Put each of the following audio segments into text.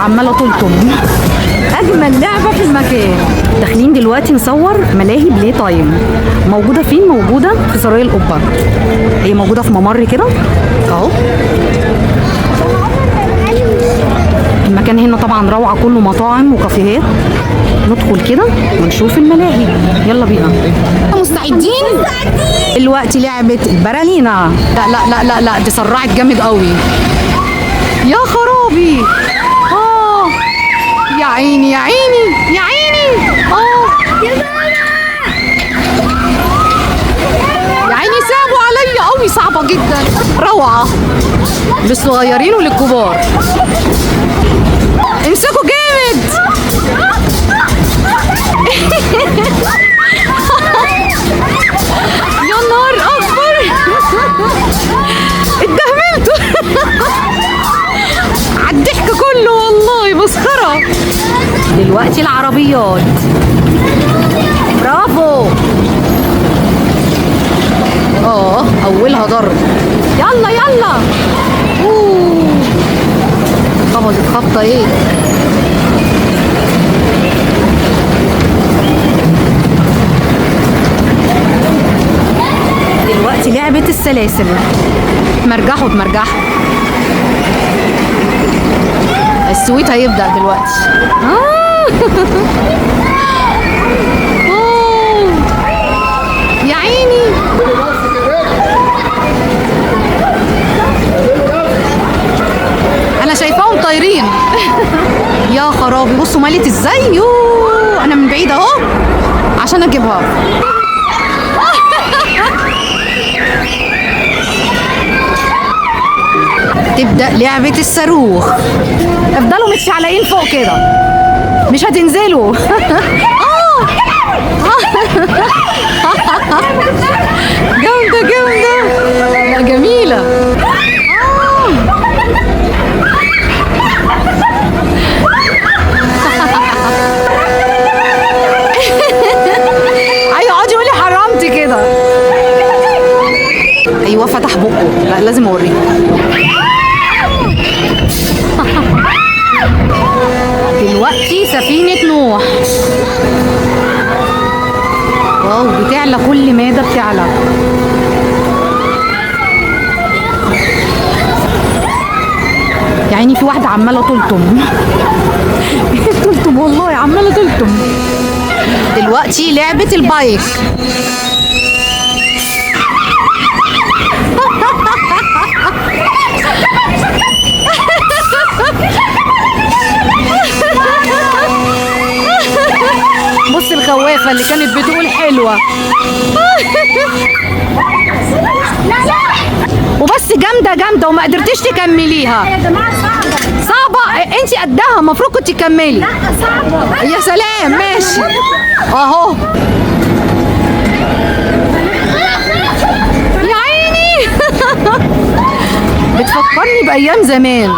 عماله تلطم. اجمل لعبه في المكان. داخلين دلوقتي نصور ملاهي بلاي تايم. موجوده فين؟ موجوده في سرايا القبه. هي موجوده في ممر كده اهو. المكان هنا طبعا روعه، كله مطاعم وكافيهات. ندخل كده ونشوف الملاهي. يلا بينا. مستعدين؟ دلوقتي لعبه البرالينا. لا لا لا لا لا، دي سرعت جامد قوي. يا خرابي. يا عيني يا عيني يا عيني. يا عيني صعبوا عليا قوي، صعبه جدا. روعه للصغيرين وللكبار. امسكوا جامد. يا نهار اكبر. اتدهملتوا. عالضحك كله والله، مسخره. دلوقتي العربيات. برافو. اولها ضرب. يلا يلا. خبطت خبطه ايه. دلوقتي لعبة السلاسل. مرجحوا بمرجحوا. السويت هيبدأ دلوقتي. يا عيني. انا شايفاهم طايرين. يا خرابي، بصوا مالت ازاي. انا من بعيد اهو عشان اجيبها. تبدأ لعبة الصاروخ. افضلوا متشعلقين فوق كده، مش هتنزلوا. جامدة جامدة. لا جميلة. ايوه اقعدي قولي حرمتي كده. ايوه فتح بقه. لا لازم اوريك. دلوقتي سفينة نوح. واو، بتعلى كل مادة بتعلى. يعني في واحدة عمالة تلطم. تلطم والله، عمالة تلطم. دلوقتي لعبة البايك. بص الخوافة اللي كانت بتقول حلوة. وبس جامدة جامدة وما قدرتيش تكمليها. يا جماعة صعبة. انت قدها، المفروض كنت تكملي. لا صعبة. يا سلام ماشي اهو. يا عيني. بتفكرني بأيام زمان.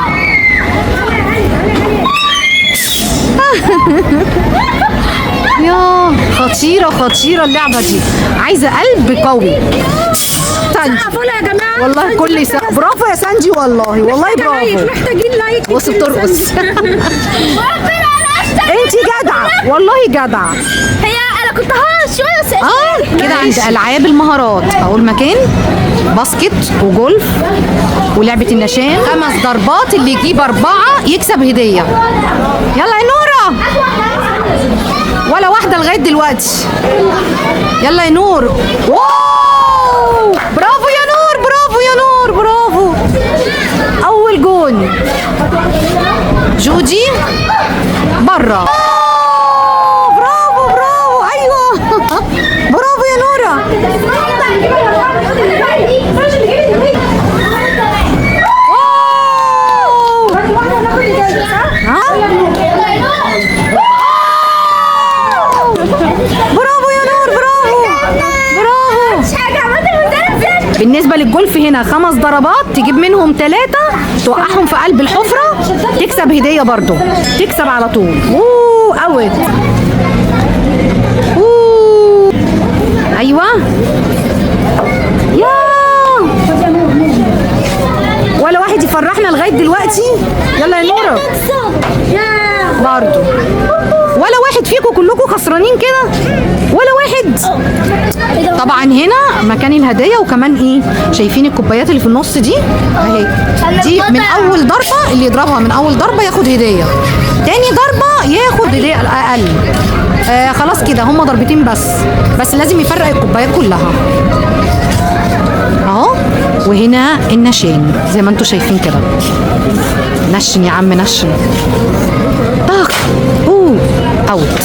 يا خطيرة خطيرة اللعبة دي، عايزة قلب قوي. سانجي يا جماعة والله كل برافو يا سانجي والله والله برافو. محتاجين لايك. بص بترقص. انتي جدعة والله جدعة. هي انا كنت شوية كده عند ألعاب المهارات اهو المكان. باسكت وجولف ولعبة النشان. 5 ضربات، اللي يجيب 4 يكسب هدية. يلا يا نورة. ولا واحدة لغاية دلوقتي. يلا يا نور. واو برافو يا نور، برافو يا نور، برافو. أول جون. جودي برا. برافو برافو. أيوه. برافو يا نورة. برافو يا نور، برافو برافو. بالنسبة للجولف هنا 5 ضربات، تجيب منهم 3 توقعهم في قلب الحفرة تكسب هدية برضو، تكسب على طول. اوت. ايوه. يا ولا واحدة واحد يفرحنا لغايه دلوقتي؟ يلا يا نوره. برضو ولا واحد فيكم، كلكم خسرانين كده ولا واحد. طبعا هنا مكان الهدايا، وكمان ايه شايفين الكوبايات اللي في النص دي اهي، دي من اول ضربه اللي يضربها من اول ضربه ياخد هديه، تاني ضربه ياخد هديه اقل. خلاص كده هما ضربتين بس لازم يفرق الكوبايات كلها اهو. وهنا النشان زي ما انتم شايفين كده، نشن يا عم نشن. طخ اوت.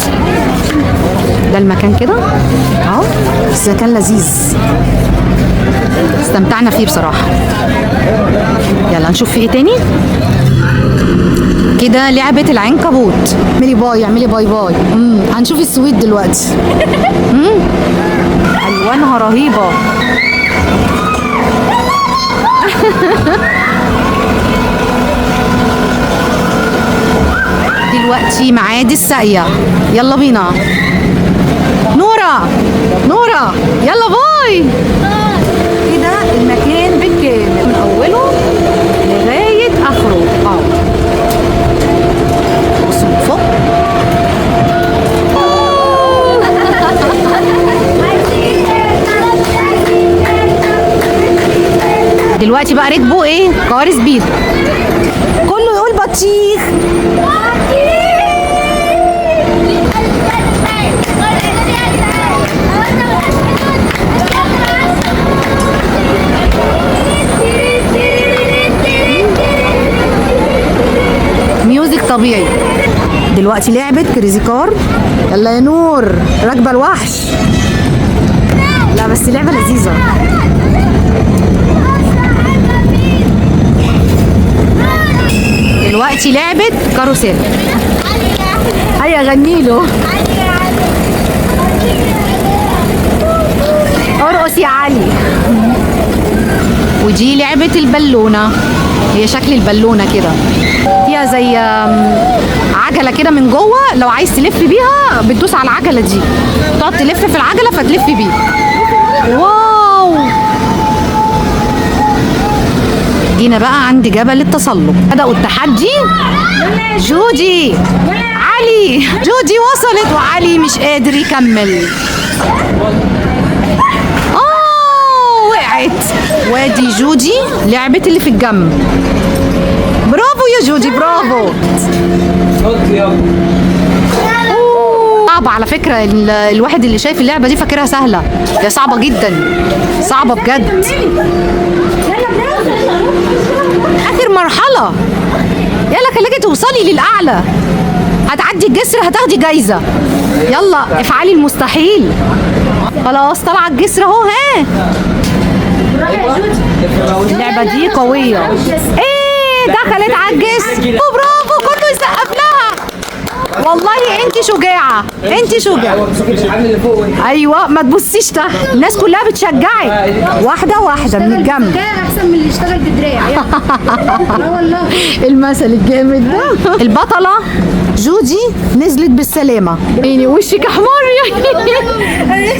ده المكان كده اهو، بس كان لذيذ استمتعنا فيه بصراحه. يلا نشوف في ايه تاني كده. لعبه العنكبوت، اعملي باي اعملي باي باي. هنشوف السويت دلوقتي. الوانها رهيبه. دلوقتي ميعاد الساقية، يلا بينا. نورة يلا باي. كده المكان بالكامل من اوله لغاية اخره بصوا من فوق. دلوقتي بقى ركبوا ايه كار سبيد، كله يقول بطيخ. ميوزك طبيعي. دلوقتي لعبة كريزي كار. يلا يا نور راكبة الوحش. لا بس لعبة لذيذة. دلوقتي لعبة كاروسيل. هيا غني له. ارقص يا علي. ودي لعبة البالونة، هي شكل البالونة كده، فيها زي عجلة كده من جوه، لو عايز تلف بيها بتدوس على العجلة دي، تقعد تلف في العجلة فتلف بيها. واو. جينا بقى عند جبل التسلق، بدأوا التحدي. جودي علي، جودي وصلت وعلي مش قادر يكمل. وقعت. وادي جودي لعبة اللي في الجنب. برافو يا جودي برافو. صعبة على فكرة، الواحد اللي شايف اللعبة دي فاكرها سهلة، هي صعبة جدا، صعبة بجد. آخر مرحلة، يلا خليكي توصلي للأعلى، هتعدي الجسر هتاخدي جايزة. يلا افعلي المستحيل. خلاص طالعة الجسر اهو. ها اللعبة دي قوية. ايه دخلت على الجسر وبرافو، كله يسقف لها. والله انت شجاعة، انت شجاعة. ايوه ما تبصيش تحت، الناس كلها بتشجعك. واحدة واحدة من الجنب. احسن من اللي يشتغل بدراع. لا والله. المثل الجامد ده. البطلة جودي نزلت بالسلامة. يعني وشك احمر يعني.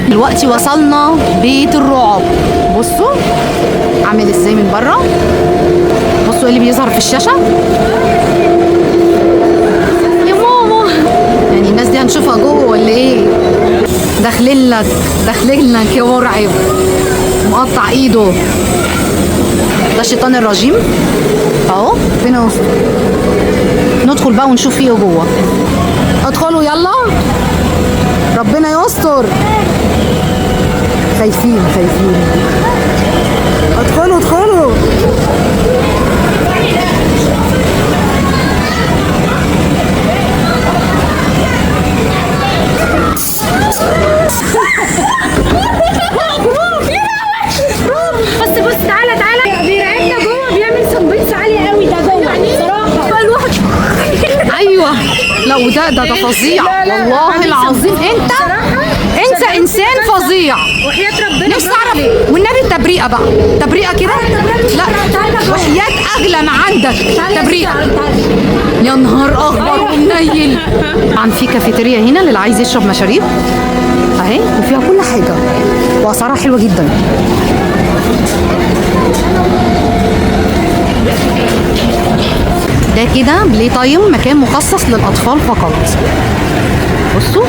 دلوقتي وصلنا بيت الرعب. بصوا عامل ازاي من بره، بصوا اللي بيظهر في الشاشة. يا ماما يعني الناس دي هنشوفها جوه ولا ايه؟ داخلين لك يا مرعب، مقطع ايده. ده الشيطان الرجيم اهو. ربنا يستر. ندخل بقى ونشوف فيه جوه. ادخلوا يلا، ربنا يستر. خايفين. ادخلوا. بص تعالى بيرعبنا جوه، بيعمل سمبيس عالي قوي ده جوه بصراحه. الواحد ايوه. لا وده فظيع والله العظيم. انت انسان فظيع وحياة ربنا. نفسي اعرف والنبي التبريئه بقى، تبريئه كده. لا وحياة اغلى ما عندك تبريئه. يا نهار اخضر ومنيل. طبعا في كافيتيريا هنا للي عايز يشرب مشاريب اهي، وفيها كل حاجه واسعارها حلوه جدا. ده كده بلاي تايم، مكان مخصص للاطفال فقط. بصوا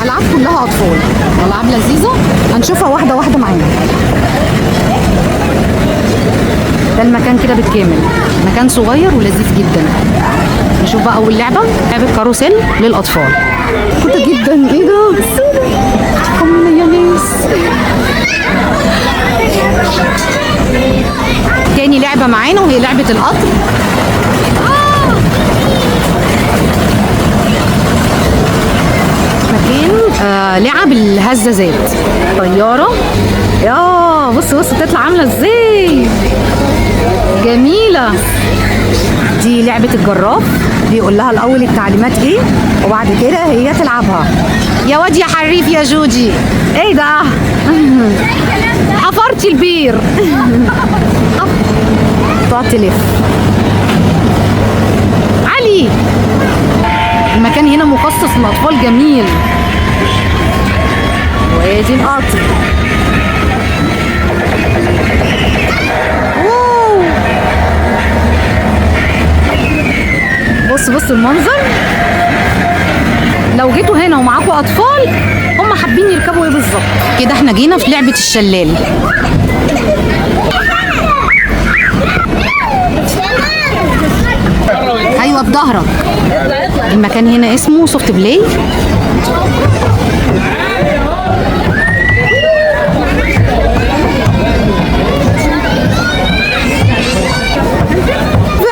العاب كلها اطفال، العاب لذيذه هنشوفها واحده واحده معانا. ده المكان كده بالكامل، مكان صغير ولذيذ جدا. نشوف بقى اول لعبه كاروسيل للاطفال. كنت جدا ايه ده كمل يا ناس. تاني لعبه معانا وهي لعبه القطر. مكان لعب الهزازات، طياره. يا بص بتطلع عامله ازاي، جميله. دي لعبه الجراف، بيقول لها الاول التعليمات ايه وبعد كده هي تلعبها. يا واد يا حريف يا جوجي، ايه ده حفرتي البير. تقعد تلف. علي المكان هنا مخصص للاطفال، جميل. وادي القطر. بص المنظر. لو جيتوا هنا ومعاكم اطفال هم حابين يركبوا ايه بالظبط كده. احنا جينا في لعبه الشلال. ايوه بظهرك. المكان هنا اسمه سوفت بلاي.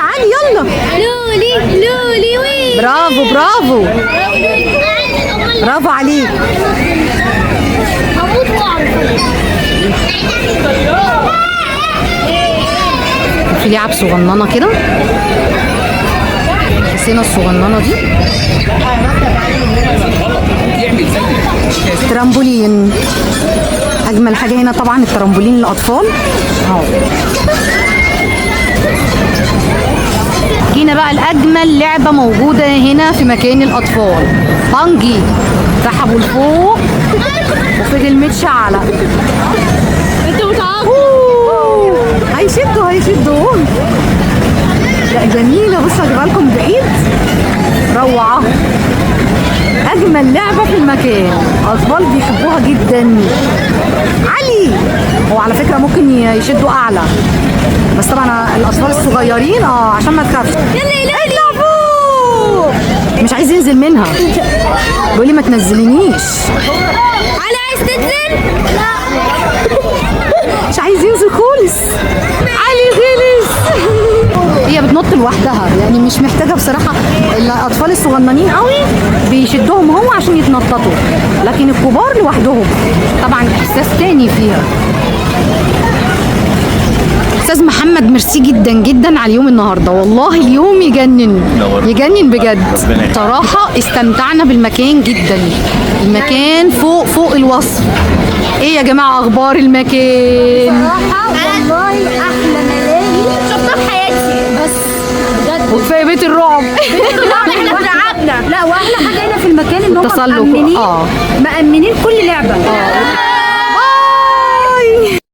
علي يلا. لولي وي. برافو برافو عليك. في لعب صغننه كده، السينه الصغننه دي. ترامبولين، اجمل حاجه هنا طبعا الترامبولين للاطفال اهو. جينا بقى لاجمل لعبه موجوده هنا في مكان الاطفال، بانجي. سحبوا لفوق وفضل متشعلق. انتوا بتعاقبوا. هيشدوا. لا جميله، بصوا هجيبها لكم بعيد، روعه. اجمل لعبه في المكان، اطفال بيحبوها جدا. علي هو على فكره ممكن يشدوا اعلى، بس طبعا الاطفال الصغيرين عشان ما تخافش. يلا اطلعوا. مش عايز ينزل منها، بيقول لي ما تنزلينيش. علي عايز تنزل؟ مش عايز ينزل خالص. علي غلس. هي بتنط لوحدها، يعني مش محتاجه بصراحه. الاطفال الصغننين قوي بيشدهم هو عشان يتنططوا، لكن الكبار لوحدهم طبعا احساس تاني فيها. استاذ محمد ميرسي جدا جدا على اليوم النهارده، والله اليوم يجنن بجد. صراحه استمتعنا بالمكان جدا، المكان فوق الوصف. ايه يا جماعه اخبار المكان؟ والله احلى ملاهي شفتها في حياتي، بس بجد. وكفايه بيت الرعب. ولعبنا. لا واحلى حاجه هنا في المكان ان هم التسلق. مأمنين كل لعبه.